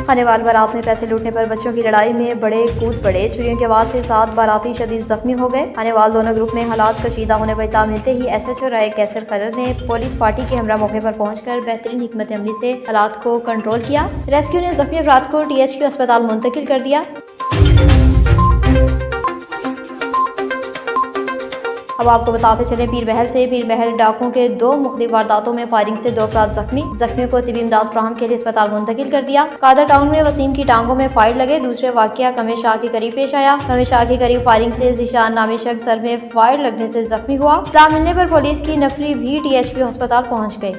खानेवाल बारात में पैसे लूटने पर बच्चों की लड़ाई में बड़े कूद पड़े। चुरियों के वार से 7 बाराती शदीद जख्मी हो गए। खानेवाल दोनों ग्रुप में हालात कशीदा होने पर इत्तला मिलते ही SHO राय कैसर खरर ने पुलिस पार्टी के हमरा मौके पर पहुंचकर बेहतरीन हिकमत अमली से हालात को कंट्रोल किया। रेस्क्यू ने जख्मी अफराद को THQ अस्पताल मुंतकिल कर दिया। अब आपको बताते चले पीर महल डाकुओं के 2 मुख्तलिफ वारदातों में फायरिंग से 2 अफराद जख्मियों को तिबी इमदाद फराहम के लिए अस्पताल मुंतकिल कर दिया। कादर टाउन में वसीम की टांगों में फायर लगे। दूसरे वाकया कमे शाह के करीब पेश आया। कमे शाह के करीब फायरिंग से जिशान नामी शख्स सर में फायर लगने से जख्मी हुआ। इत्तला मिलने पर पुलिस की नफरी भी THQ अस्पताल पहुँच गयी।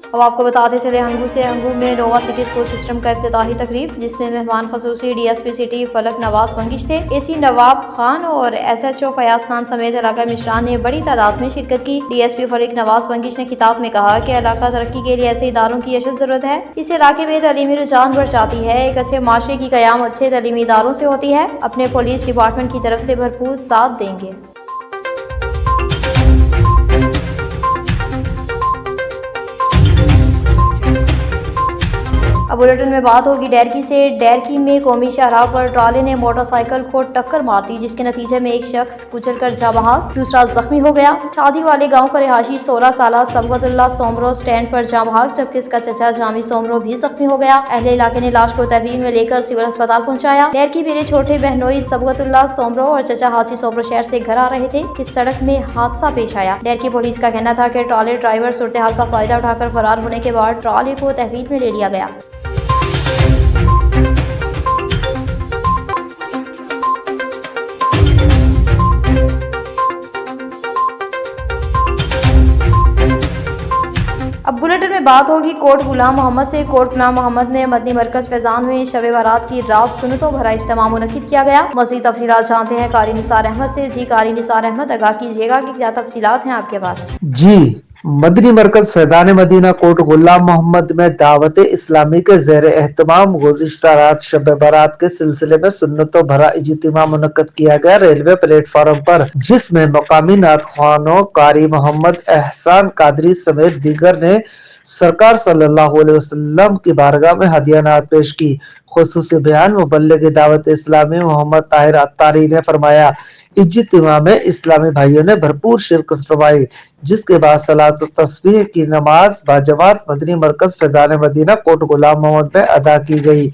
अब आपको बताते चले हंगू में नोवा सिटी स्कूल सिस्टम का इफ्तिताही तकरीब, जिसमें मेहमान खसूसी DSP सिटी फलक नवाज मंगिश थे। AC नवाब खान और SHO फयाज खान समेत इलाका मिश्रान ने बड़ी तादाद में शिरकत की। DSP फलक नवाज मंगिश ने खिताब में कहा कि इलाका तरक्की के लिए ऐसे इदारों की अशद जरूरत है। इस इलाके में तलीमी रुझान बढ़ जाती है। एक अच्छे माशरे की कयाम अच्छे तलीमी इदारों से होती है। अपने पुलिस डिपार्टमेंट की तरफ से भरपूर साथ देंगे। अब बुलेटिन में बात होगी डेरकी से। डेरकी में कौमी शाहराह पर ट्राले ने मोटरसाइकिल को टक्कर मार दी, जिसके नतीजे में एक शख्स कुचल कर जा बहाक, दूसरा जख्मी हो गया। शादी वाले गांव का रिहायशी 16 साल सबगतुल्लाह सोमरो स्टैंड पर जा बहाक, जबकि इसका चचा जामी सोमरो भी जख्मी हो गया। अहले इलाके ने लाश को तहवील में लेकर सिविल अस्पताल पहुंचाया। डेरकी मेरे छोटे बहनोई सबगतुल्लाह सोमरो और चचा हाजी सोमरो शहर से घर आ रहे थे कि सड़क में हादसा पेश आया। डेरकी पुलिस का कहना था कि ट्राले ड्राइवर सूरत हाल का फायदा उठाकर फरार होने के बाद ट्राले को तहवील में ले लिया गया। अब बुलेटिन में बात होगी कोट गुलाम मोहम्मद से। कोट गुलाम मोहम्मद में मदनी मरकज फैजान में शब बारात की रात सुन्नतों भरा इज्तिमा मुनक्किद किया गया। मज़ीद तफसीलात जानते हैं कारी निसार अहमद से। जी कारी निसार अहमद, आगाह कीजिएगा कि क्या तफसीलात हैं आपके पास। जी, मदनी मरकज फैजान मदीना कोट गुलाम मोहम्मद में दावत इस्लामी के ज़ेर एहतमाम गुज़िश्ता रात शब बारात के सिलसिले में सुन्नतों भरा इज्तिमा मुनक्किद किया गया रेलवे प्लेटफार्म पर, जिसमें मकामी नात ख्वानों कारी मोहम्मद एहसान कादरी समेत दीगर ने सरकार सल्लल्लाहु अलैहि वसल्लम की बारगाह में हदिया नात पेश की। खुसूसी बयान मुबल्लिग दावत इस्लामी मोहम्मद ताहिर अत्तारी ने फरमाया, इज्तिमा में इस्लामी भाइयों ने भरपूर शिरकत फरमाई, जिसके बाद सलात व तस्बीह की नमाज बाजमात मदनी मरकज फैजान मदीना कोट गुलाम मोहम्मद में अदा की गई।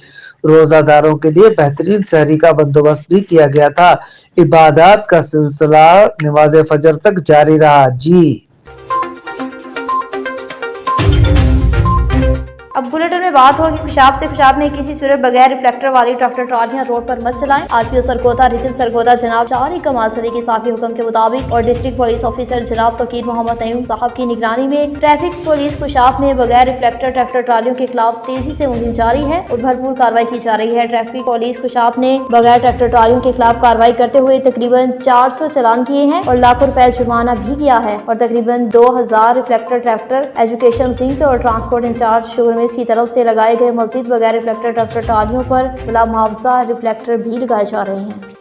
रोजादारों के लिए बेहतरीन सहरी का बंदोबस्त भी किया गया था। इबादत का सिलसिला नमाज फजर तक जारी रहा। जी, अब बुलेटिन में बात होगी पेशाब से। पेशाब में किसी सूरत बगैर रिफ्लेक्टर वाली ट्रैक्टर ट्रालियां रोड पर मत चलाएं। RPO सरगोदा रीजन सरगोदा जनाब चारी कमाल सदी के साफी हुक्म के मुताबिक और डिस्ट्रिक्ट पुलिस ऑफिसर जनाब तोकीर मोहम्मद नईम साहब की निगरानी में ट्रैफिक पुलिस पेशाब में बगैर रिफ्लेक्टर ट्रैक्टर ट्रालियों के खिलाफ तेजी से मुहिम जारी है और भरपूर कार्रवाई की जा रही है। ट्रैफिक पुलिस पेशाब ने बगैर ट्रैक्टर ट्रालियों के खिलाफ कार्रवाई करते हुए तकरीबन 400 चालान किए हैं और लाखों रुपए जुर्माना भी किया है और तकरीबन 2000 रिफ्लेक्टर ट्रैक्टर एजुकेशन विंग्स और ट्रांसपोर्ट इंचार्ज शुगर मिल्स की तरफ से लगाए गए मजीद बगैर रिफ्लेक्टर ट्रैक्टर ट्रालियों पर बिला मुआवजा रिफ्लेक्टर भी लगाए जा रहे हैं।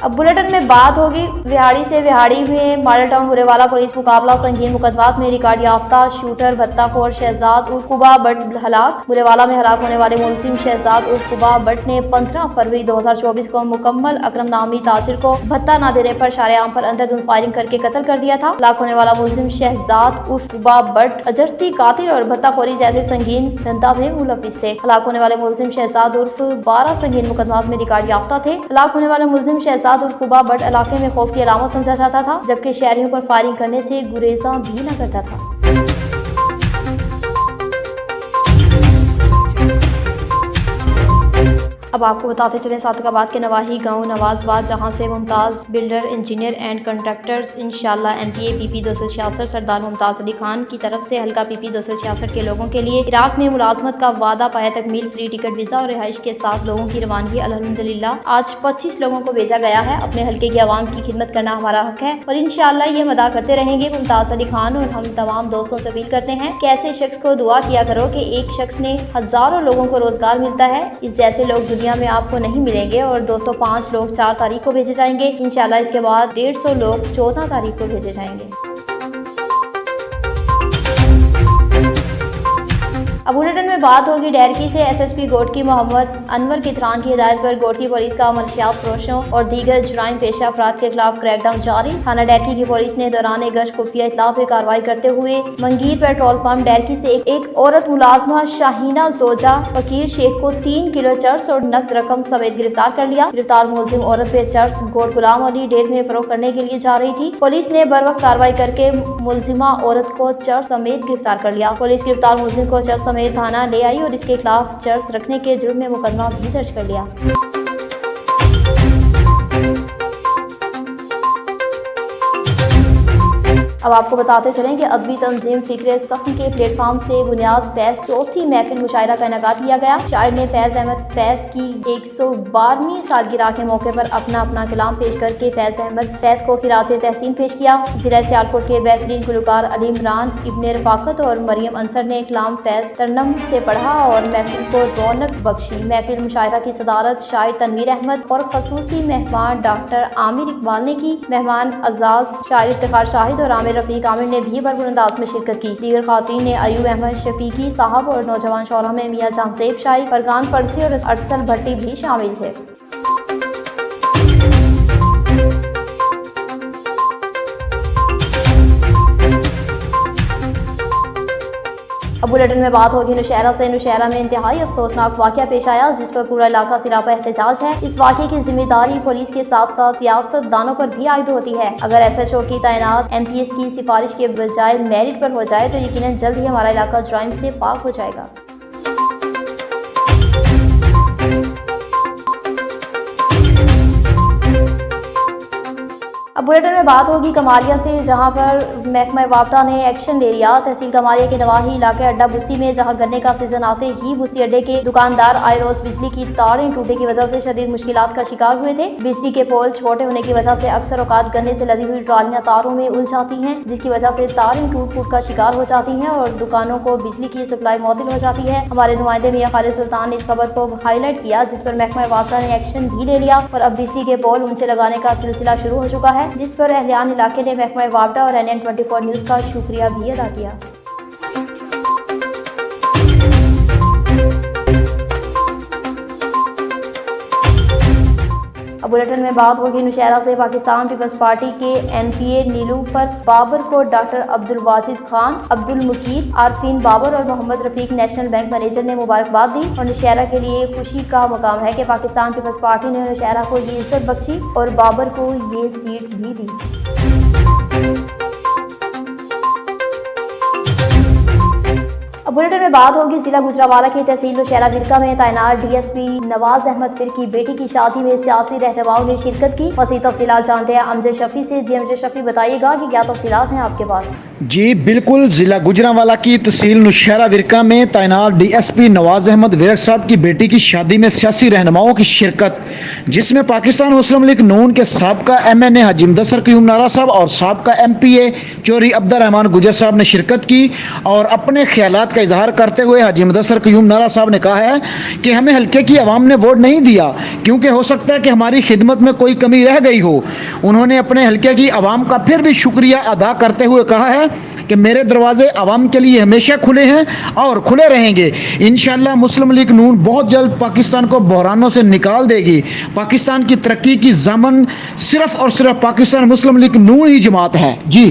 अब बुलेटिन में बात होगी विहाड़ी से। विहाड़ी में मॉडल टाउन गुरेवाला पुलिस मुकाबला संगीन मुकदमात में रिकॉर्ड याफ्ता शूटर भत्ताखोर शहजाद उर्फ कुबा बट हलाक। गुरेवाला में हलाक होने वाले मुलजिम शहजाद उर्फ कुबा बट ने 15 फरवरी 2024 को मुकम्मल अकरम नामी ताजिर को भत्ता न देने पर शारेआम पर अंधाधुंध फायरिंग करके कत्ल कर दिया था। हलाक होने वाला मुलजिम शहजाद उर्फ कुबा बट अजरती कातिल और भत्ताखोरी जैसे संगीन धंधा में मुलविस थे। हलाक होने वाले मुलजिम शहजाद उर्फ 12 संगीन मुकदमात में रिकॉर्ड याफ्ता थे। हलाक होने वाले मुलजिम शहजाद और कुबा बट इलाके में खौफ की अलामत समझा जाता था, जबकि शहरियों पर फायरिंग करने से गुरेजा भी न करता था। अब आपको बताते चले सादकाबाद के नवाही गांव नवाजबाद, जहां से Mumtaz builder engineer and contractors इंशाल्लाह MPA PP 266 सरदार मुमताज़ अली खान की तरफ से हल्का PP 266 के लोगों के लिए इराक में मुलाजमत का वादा पाया तकमील फ्री टिकट वीज़ा और रिहाइश के साथ लोगों की रवानगी अल्हम्दुलिल्लाह आज 25 लोगों को भेजा गया है। अपने हल्के की आवाम की खिदमत करना हमारा हक है और इंशाल्लाह ये हम अदा करते रहेंगे। मुमताज़ अली खान और हम तमाम दोस्तों से अपील करते हैं कि ऐसे शख्स को दुआ किया करो कि एक शख्स ने हजारों लोगों को रोजगार मिलता है। इस जैसे लोग दुनिया में आपको नहीं मिलेंगे और 205 लोग 4 तारीख को भेजे जाएंगे। इंशाल्लाह इसके बाद 150 लोग 14 तारीख को भेजे जाएंगे। अब बुलेटिन में बात होगी डैरकी से एसएसपी गोटकी मोहम्मद अनवर किथरान की हिदायत पर गोटकी पुलिस का मनशियात फरोशों और दीगर जुराइम पेशा अफराद के खिलाफ क्रैकडाउन जारी। थाना डैरकी की पुलिस ने दौरान गश्त खुफिया इत्तला पे कार्रवाई करते हुए मंगीर पेट्रोल पंप डैरकी से एक औरत मुलाजमा शाहीना जोजा फकीर शेख को 3 किलो चर्स और नकद रकम समेत गिरफ्तार कर लिया। गिरफ्तार मुलजिम औरत पे चर्स गोट गुलाम अली डेर में फरोख्त करने के लिए जा रही थी। पुलिस ने बर वक्त कार्रवाई करके मुलजिमा औरत को चर्स समेत गिरफ्तार कर लिया। पुलिस गिरफ्तार मुलजिम को चर्स समेत थाना ले आई और इसके खिलाफ चर्स रखने के जुर्म में मुकदमा भी दर्ज कर लिया। अब आपको बताते चलें कि अदबी तंजीम फिक्र सख्न के प्लेटफॉर्म से बुनियाद फैज चौथी महफिल मुशायरा का इनेकाद किया गया। शायर ने फैज अहमद फैज की 112वीं सालगिरह के मौके पर अपना कलाम पेश करके फैज अहमद फैज को खिराज तहसीन पेश किया। जिला सियालकोट के बेहतरीन गुलकार अली इमरान इब्ने रफाकत और मरियम अंसर ने कलाम फैज तरनम से पढ़ा और महफिल को रौनक बख्शी। महफिल मुशायरा की सदारत शायर तनवीर अहमद और खसूसी मेहमान डॉक्टर आमिर इकबाल ने की। मेहमान अजाज शायर इफ्तिखार शाहिद और आमिर रफीक आमिर ने भी भरपूर अंदाज में शिरकत की। दीगर खातरीन ने अयूब अहमद शफीकी साहब और नौजवान शौरा में मियाँ जहांसेब शाही, फरगान फरसी और अरसल भट्टी भी शामिल थे। अब बुलेटिन में बात होगी नौशहरा से। नौशहरा में इंतहाई अफसोसनाक वाक़या पेश आया जिस पर पूरा इलाका सिरापा एहतजाज है। इस वाक़े की जिम्मेदारी पुलिस के साथ साथ सियासतदानों पर भी आयद होती है। अगर SHO की तैनात MPS की सिफारिश के बजाय मेरिट पर हो जाए तो यकीनन जल्द ही हमारा इलाका जुराइम से पाक हो जाएगा। अब बुलेटिन में बात होगी कमालिया से, जहां पर महकमा वापडा ने एक्शन ले लिया। तहसील कमालिया के नवाही इलाके अड्डा बुसी में जहां गन्ने का सीजन आते ही बुसी अड्डे के दुकानदार आए रोज बिजली की तारें टूटने की वजह से शदीद मुश्किलात का शिकार हुए थे। बिजली के पोल छोटे होने की वजह से अक्सर औकात गन्ने से लदी हुई ट्रालियां तारों में उलझ जाती हैं, जिसकी वजह से तारें टूट का शिकार हो जाती हैं और दुकानों को बिजली की सप्लाई मुअत्तल हो जाती है। हमारे नुमाइंदे मियां खालिद सुल्तान ने इस खबर को हाईलाइट किया, जिस पर महकमा वापडा ने एक्शन भी ले लिया और अब बिजली के पोल ऊंचे लगाने का सिलसिला शुरू हो चुका है, जिस पर अहलियान इलाके ने महकमा वापडा और NN24 न्यूज का शुक्रिया भी अदा किया। अब बुलेटिन में बात होगी नौशहरा से। पाकिस्तान पीपल्स पार्टी के MPA नीलूफर बाबर को डॉक्टर अब्दुल वाजिद खान, अब्दुल मुकीद, आरफीन बाबर और Mohammad Rafiq national bank manager ने मुबारकबाद दी और नौशहरा के लिए खुशी का मकाम है कि पाकिस्तान पीपल्स पार्टी ने नौशहरा को ये इज्जत बख्शी और बाबर को ये सीट भी दी। अब बुलेटिन में बात होगी जिला गुजरावाला की तहसील नौशहरा विरका में तैनात DSP नवाज अहमद फिर की बेटी की शादी में सियासी रहनुमाओं ने शिरकत की। मज़ीद तफसीलात जानते हैं अमजद शफी से। जी अमजद शफी, बताइएगा कि क्या तफसीलात हैं आपके पास। जी बिल्कुल, जिला गुजरावाला की तहसील नौशहरा विरका में तैनात DSP नवाज अहमद विरक साहब की बेटी की शादी में सियासी रहनुमाओं की शिरकत, जिसमें पाकिस्तान मुस्लिम लीग नून के साबका MNA हाजी मुदस्सिर क़य्यूम नारा साहब और साबका MPA चौधरी अब्दुर्रहमान गुजर साहब ने शिरकत की और अपने ख्यालात का इजहार करते हुए हाजी मुदस्सिर क़य्यूम नारा साहब ने कहा है कि हमें हल्के की आवाम ने वोट नहीं दिया क्योंकि हो सकता है कि हमारी खिदमत में कोई कमी रह गई हो। उन्होंने अपने हल्के की आवाम का फिर भी शुक्रिया अदा करते हुए कहा है कि मेरे दरवाजे आवाम के लिए हमेशा खुले हैं और खुले रहेंगे। इंशाअल्लाह मुस्लिम लीग नून बहुत जल्द पाकिस्तान को बहरानों से निकाल देगी। पाकिस्तान की तरक्की की ज़ामन सिर्फ और सिर्फ पाकिस्तान मुस्लिम लीग नून ही जमात है। जी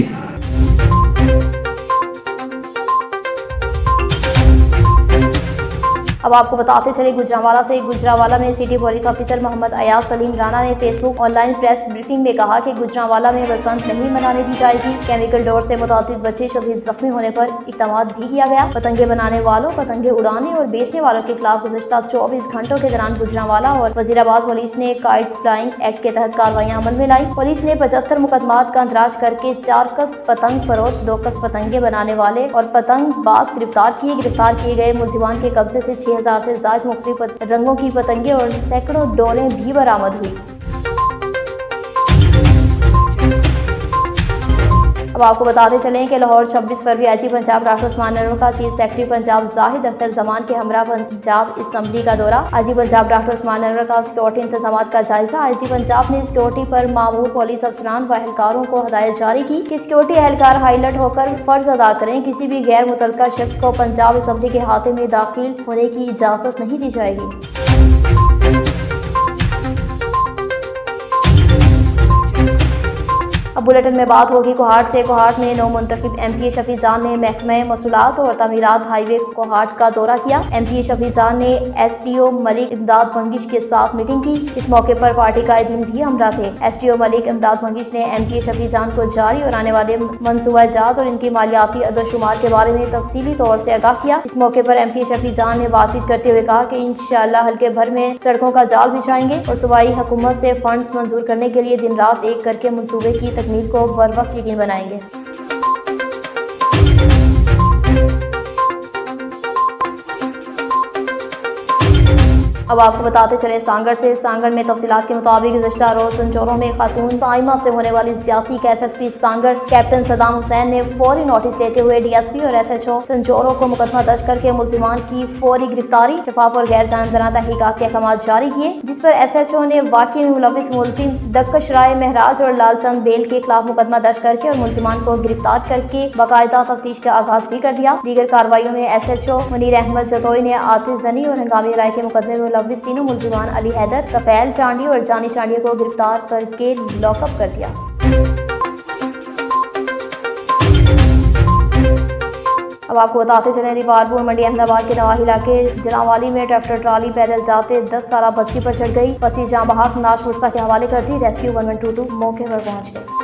अब आपको बताते चले गुजरावाला से। गुजरावाला में city police officer Mohammad Ayaz Saleem Rana ने फेसबुक ऑनलाइन प्रेस ब्रीफिंग में कहा कि गुजरावाला में बसंत नहीं मनाने दी जाएगी। केमिकल डोर से मुतादिद बच्चे शदीद जख्मी होने पर इक़दाम भी किया गया। पतंगे बनाने वालों, पतंगे उड़ाने और बेचने वालों के खिलाफ गुज़श्ता 24 घंटों के दौरान गुजरावाला और वजीराबाद पुलिस ने काइट फ्लाइंग एक्ट के तहत कार्रवाइयाँ अमल में लाई। पुलिस ने 75 मुकदमात का अंदराज करके 4 कस पतंग फरोश, 2 कस पतंगे बनाने वाले और पतंग बाज गिरफ्तार किए। गिरफ्तार किए गए मुलजिमान के कब्जे से 6000 से ज़ायद मुख्तलिफ रंगों की पतंगे और सैकड़ों डोरें भी बरामद हुई। अब अब आपको बताते चलें कि लाहौर 26 फरवरी आईजी पंजाब डॉक्टर उस्मान अनवर का चीफ सेक्रेटरी पंजाब जाहिद अख्तर जमान के हमरा पंजाब असम्बली का दौरा। आईजी पंजाब डॉक्टर उस्मान अनवर का सिक्योरिटी इंतजाम का जायजा। आईजी पंजाब ने सिक्योरिटी पर मामूर पुलिस अफसरान व एहलकारों को हदायत जारी की कि सिक्योरिटी एहलकार हाईलाइट होकर फर्ज अदा करें। किसी भी गैर मुतल्लका शख्स को पंजाब असम्बली के अहाते में दाखिल होने की इजाजत नहीं दी जाएगी। अब बुलेटिन में बात होगी कोहाट से। कोहाट में नौ मुंतखब एमपी शफी जान ने महकमा मसूलात और तमीरात हाईवे कोहाट का दौरा किया। एमपी शफी जान ने एसडीओ मलिक इमदाद मंगिश के साथ मीटिंग की। इस मौके पर पार्टी कायदीन भी हमरा थे। एसडीओ मलिक इमदाद मंगिश ने एमपी शफी जान को जारी और आने वाले मनसूबाजात और इनकी मालियाती अददशुमार के बारे में तफसीली तौर से आगाह किया। इस मौके पर एमपी शफी जान ने बातचीत करते हुए कहा कि इंशाअल्लाह हल्के भर में सड़कों का जाल बिछाएंगे और सूबाई हुकूमत से फंड्स मंजूर करने के लिए दिन रात एक करके मनसूबे की तकमील को बर वक्त यकीन बनाएंगे। अब आपको बताते चले सांगड़ से। सांगड़ में तफसीलात के मुताबिक गुज़श्ता रोज संचोरों में खातून ताइमा से होने वाली ज्यादती का एसएसपी सांगड़ कैप्टन सदाम हुसैन ने फौरी नोटिस लेते हुए डीएसपी और एसएचओ संचोरों को मुकदमा दर्ज करके मुलजिमान की फौरी गिरफ्तारी, शफाफ और गैर जानबदाराना तहकीकात के अहकाम जारी किए, जिस पर एसएचओ ने वाक़ये में मुलविस मुलजिम दक्कश राय महराज और लालचंद बेल के खिलाफ मुकदमा दर्ज करके और मुलजिमान को गिरफ्तार करके बाकायदा तफ्तीश का आगाज भी कर दिया। दीगर कार्रवाइयों में एसएचओ मुनीर अहमद जतोई ने आतिश जनी और हंगामी राय के मुकदमे में मुलविस तीनों मुलजिमान अली हैदर, कफैल चांडी और जानी चांडी को गिरफ्तार करके लॉकअप कर दिया। अब आपको बताते चले दीवारपुर मंडी अहमदाबाद के नवाही इलाके जलावाली में ट्रैक्टर ट्राली पैदल जाते 10 साल बच्ची पर चढ़ गई। बच्ची जहां बहाक नाश पुरसा के हवाले कर दी। रेस्क्यू 1122 मौके पर पहुंच गई।